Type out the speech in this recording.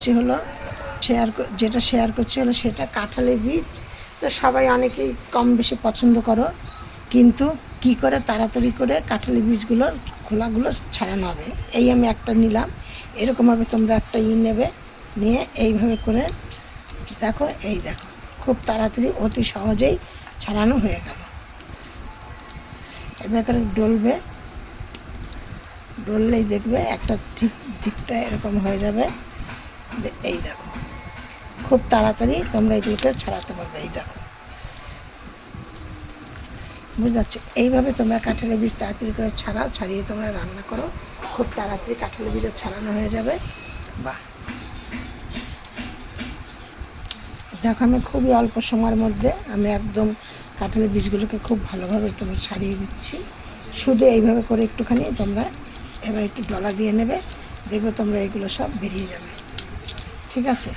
হলো যেটা শেয়ার করছি হলো সেটা কাঁঠালের বীজ। তো সবাই অনেকেই কম বেশি পছন্দ করো, কিন্তু কি করে তাড়াতাড়ি করে কাঁঠালের বীজগুলোর খোলাগুলো ছাড়ানো হবে। এই আমি একটা নিলাম, এরকমভাবে তোমরা একটা নেবে, নিয়ে এইভাবে করে দেখো, এই দেখো খুব তাড়াতাড়ি অতি সহজেই ছাড়ানো হয়ে গেল। এবার করে ডললেই দেখবে একটা ঠিক দিকটা এরকম হয়ে যাবে। এই দেখো খুব তাড়াতাড়ি তোমরা এগুলোকে ছাড়াতে পারবে। এই দেখো বুঝতে যাচ্ছে, এইভাবে তোমরা কাঁঠালের বীজ তাড়াতাড়ি করে ছাড়িয়ে তোমরা রান্না করো, খুব তাড়াতাড়ি কাঁঠালের বীজ ছাড়ানো হয়ে যাবে। বাহ, দেখো আমি খুবই অল্প সময়ের মধ্যে আমি একদম কাঁঠালের বীজগুলোকে খুব ভালোভাবে তোমরা ছাড়িয়ে দিচ্ছি। শুধু এইভাবে করে একটুখানি তোমরা এবার একটু ডলা দিয়ে নেবে, দেখবে তোমরা এগুলো সব বেরিয়ে যাবে। ঠিক আছে।